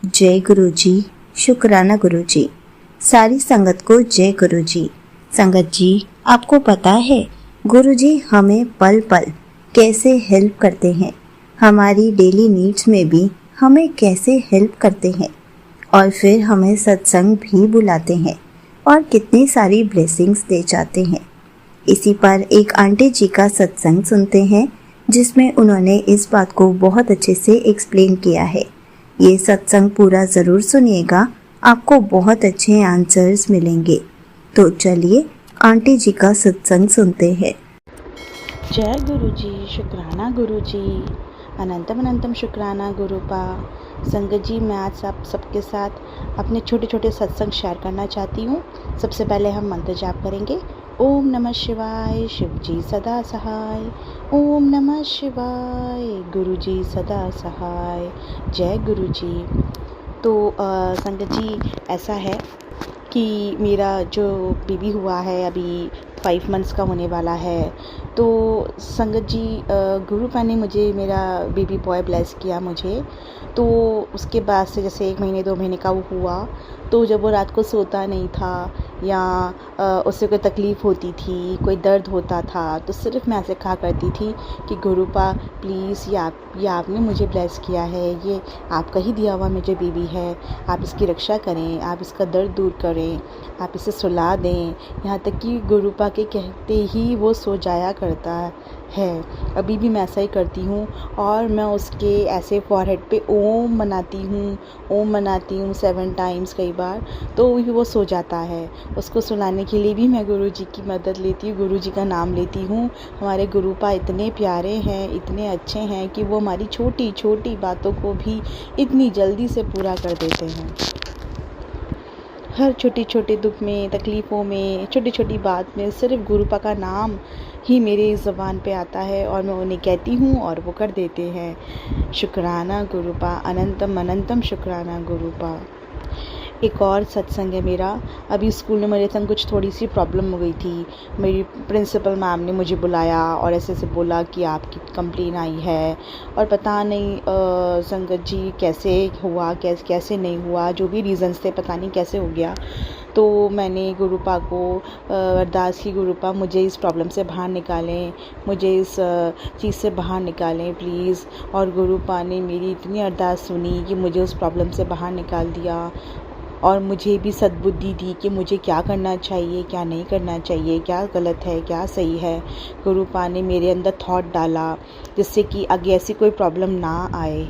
जय गुरु जी। शुक्राना गुरु जी। सारी संगत को जय गुरु जी। संगत जी, आपको पता है गुरु जी हमें पल पल कैसे हेल्प करते हैं, हमारी डेली नीड्स में भी हमें कैसे हेल्प करते हैं और फिर हमें सत्संग भी बुलाते हैं और कितनी सारी ब्लेसिंग्स दे जाते हैं। इसी पर एक आंटी जी का सत्संग सुनते हैं जिसमें उन्होंने इस बात को बहुत अच्छे से एक्सप्लेन किया है। ये सत्संग पूरा ज़रूर सुनिएगा, आपको बहुत अच्छे आंसर्स मिलेंगे। तो चलिए आंटी जी का सत्संग सुनते हैं। जय गुरु जी। शुक्राना गुरु जी। अनंतम अनंतम शुक्राना गुरुपा। संगत जी, मैं आज आप सबके साथ अपने छोटे छोटे सत्संग शेयर करना चाहती हूँ। सबसे पहले हम मंत्र जाप करेंगे। ओम नमः शिवाय, शिव जी सदा सहाय। ओम नमः शिवाय, गुरु जी सदा सहाय। जय गुरु जी। तो संगत जी, ऐसा है कि मेरा जो बेबी हुआ है अभी 5 मंथ्स का होने वाला है। तो संगत जी, गुरुपा ने मुझे मेरा बेबी बॉय ब्लेस किया मुझे। तो उसके बाद से जैसे 1 महीने 2 महीने का वो हुआ, तो जब वो रात को सोता नहीं था या उससे कोई तकलीफ़ होती थी, कोई दर्द होता था, तो सिर्फ मैं ऐसे कहा करती थी कि गुरुपा प्लीज़, ये आपने मुझे ब्लेस किया है, ये आपका ही दिया हुआ मुझे बेबी है, आप इसकी रक्षा करें, आप इसका दर्द दूर करें, आप इसे सुला दें। यहाँ तक कि गुरुपा के कहते ही वो सो जाया करता है। अभी भी मैं ऐसा ही करती हूँ और मैं उसके ऐसे फॉरहेड पे ओम मनाती हूँ 7 टाइम्स कई बार, तो भी वो सो जाता है। उसको सुलाने के लिए भी मैं गुरु जी की मदद लेती हूँ, गुरु जी का नाम लेती हूँ। हमारे गुरुपा इतने प्यारे हैं, इतने अच्छे हैं कि वो हमारी छोटी छोटी बातों को भी इतनी जल्दी से पूरा कर देते हैं। हर छोटी छोटे दुख में, तकलीफ़ों में, छोटी छोटी बात में सिर्फ गुरुपा का नाम ही मेरी ज़ुबान पे आता है और मैं उन्हें कहती हूँ और वो कर देते हैं। शुक्राना गुरुपा, अनंतम अनंतम शुक्राना गुरुपा। एक और सत्संग है मेरा। अभी स्कूल में मेरे संग कुछ थोड़ी सी प्रॉब्लम हो गई थी। मेरी प्रिंसिपल मैम ने मुझे बुलाया और ऐसे बोला कि आपकी कंप्लेन आई है, और पता नहीं संगत जी कैसे हुआ, कैसे नहीं हुआ, जो भी रीज़न्स थे पता नहीं कैसे हो गया। तो मैंने गुरुपा को अरदास की, गुरुपा मुझे इस प्रॉब्लम से बाहर निकालें, मुझे इस चीज़ से बाहर निकालें प्लीज़। और गुरुपा ने मेरी इतनी अरदास सुनी कि मुझे उस प्रॉब्लम से बाहर निकाल दिया और मुझे भी सद्बुद्धि दी कि मुझे क्या करना चाहिए, क्या नहीं करना चाहिए, क्या गलत है, क्या सही है। गुरुपा ने मेरे अंदर थॉट डाला जिससे कि आगे ऐसी कोई प्रॉब्लम ना आए।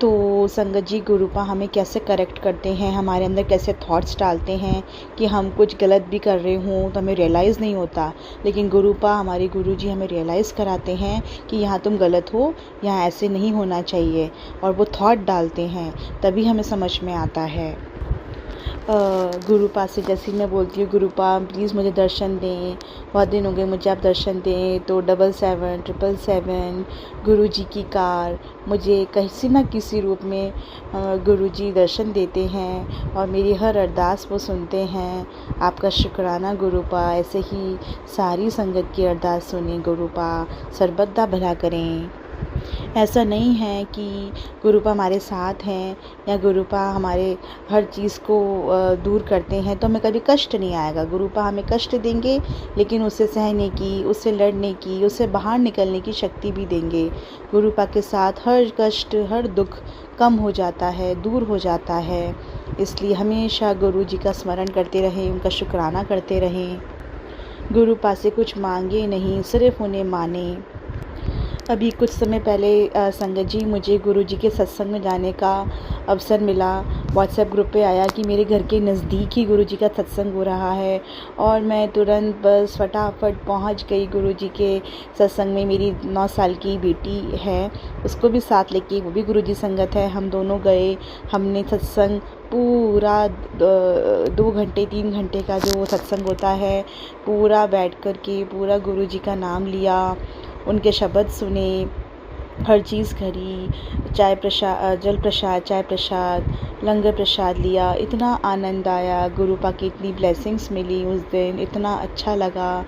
तो संगत जी, गुरुपा हमें कैसे करेक्ट करते हैं, हमारे अंदर कैसे थॉट्स डालते हैं कि हम कुछ गलत भी कर रहे हों तो हमें रियलाइज़ नहीं होता, लेकिन गुरुपा हमारे गुरु जी हमें रियलाइज़ कराते हैं कि यहाँ तुम गलत हो, यहाँ ऐसे नहीं होना चाहिए, और वो थॉट डालते हैं, तभी हमें समझ में आता है। गुरुपा से जैसे मैं बोलती हूँ, गुरुपा प्लीज़ मुझे दर्शन दें, बहुत दिन हो गए मुझे आप दर्शन दें, तो 7777 गुरु जी की कार मुझे किसी न किसी रूप में गुरु जी दर्शन देते हैं और मेरी हर अरदास वो सुनते हैं। आपका शुक्राना गुरुपा। ऐसे ही सारी संगत की अरदास सुने गुरुपा, सर्वदा भला करें। ऐसा नहीं है कि गुरुपा हमारे साथ हैं या गुरुपा हमारे हर चीज़ को दूर करते हैं तो हमें कभी कष्ट नहीं आएगा। गुरुपा हमें कष्ट देंगे लेकिन उससे सहने की, उससे लड़ने की, उससे बाहर निकलने की शक्ति भी देंगे। गुरुपा के साथ हर कष्ट, हर दुख कम हो जाता है, दूर हो जाता है। इसलिए हमेशा गुरु जी का स्मरण करते रहें, उनका शुक्राना करते रहें। गुरुपा से कुछ मांगे नहीं, सिर्फ उन्हें माने। अभी कुछ समय पहले संगत जी, मुझे गुरु जी के सत्संग में जाने का अवसर मिला। व्हाट्सएप ग्रुप पे आया कि मेरे घर के नज़दीक ही गुरु जी का सत्संग हो रहा है और मैं तुरंत बस फटाफट पहुंच गई गुरु जी के सत्संग में। मेरी 9 साल की बेटी है, उसको भी साथ लेके, वो भी गुरु जी संगत है, हम दोनों गए। हमने सत्संग पूरा 2 घंटे 3 घंटे का जो सत्संग होता है पूरा बैठ कर के पूरा गुरु जी का नाम लिया, उनके शब्द सुने, हर चीज़ करी, जल प्रसाद, चाय प्रसाद, लंगर प्रसाद लिया। इतना आनंद आया, गुरुपा की इतनी ब्लेसिंग्स मिली उस दिन, इतना अच्छा लगा।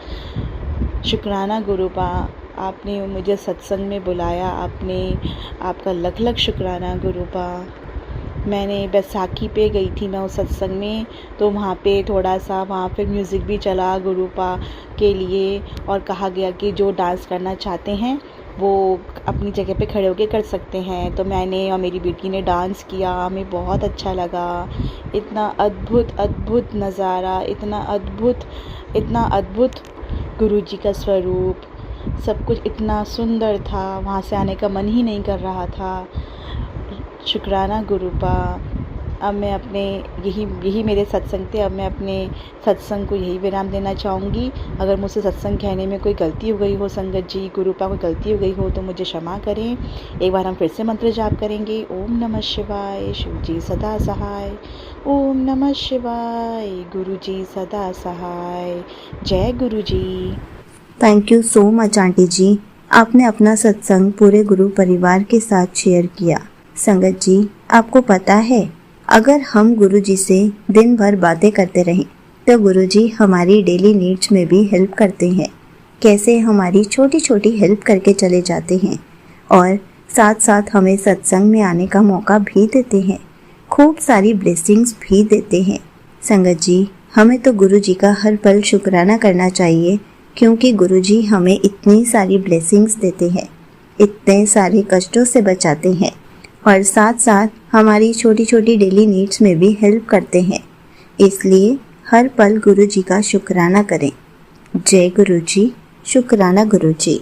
शुक्राना गुरुपा, आपने मुझे सत्संग में बुलाया, आपका लख लख शुक्राना गुरुपा। मैंने बैसाखी पे गई थी मैं उस सत्संग में, तो वहाँ पे थोड़ा सा वहाँ पे म्यूज़िक भी चला गुरुपा के लिए, और कहा गया कि जो डांस करना चाहते हैं वो अपनी जगह पे खड़े होके कर सकते हैं। तो मैंने और मेरी बेटी ने डांस किया, हमें बहुत अच्छा लगा। इतना अद्भुत नज़ारा, इतना अद्भुत गुरुजी का स्वरूप, सब कुछ इतना सुंदर था, वहाँ से आने का मन ही नहीं कर रहा था। शुक्राना गुरुपा। अब मैं अपने यही मेरे सत्संग थे। अब मैं अपने सत्संग को यही विराम देना चाहूँगी। अगर मुझसे सत्संग कहने में कोई गलती हो गई हो संगत जी, गुरुपा कोई गलती हो गई हो तो मुझे क्षमा करें। एक बार हम फिर से मंत्र जाप करेंगे। ओम नमः शिवाय, शिव जी सदा सहाय। ओम नमः शिवाय, गुरु जी सदा सहाय। जय गुरु जी। Thank you so much aunty जी, आपने अपना सत्संग पूरे गुरु परिवार के साथ शेयर किया। संगत जी, आपको पता है अगर हम गुरु जी से दिन भर बातें करते रहें तो गुरु जी हमारी डेली नीड्स में भी हेल्प करते हैं। कैसे हमारी छोटी छोटी हेल्प करके चले जाते हैं और साथ साथ हमें सत्संग में आने का मौका भी देते हैं, खूब सारी ब्लेसिंग्स भी देते हैं। संगत जी, हमें तो गुरु जी का हर पल शुक्राना करना चाहिए, क्योंकि गुरु जी हमें इतनी सारी ब्लेसिंग्स देते हैं, इतने सारे कष्टों से बचाते हैं और साथ साथ हमारी छोटी छोटी डेली नीड्स में भी हेल्प करते हैं। इसलिए हर पल गुरु जी का शुक्राना करें। जय गुरु जी। शुक्राना गुरु जी।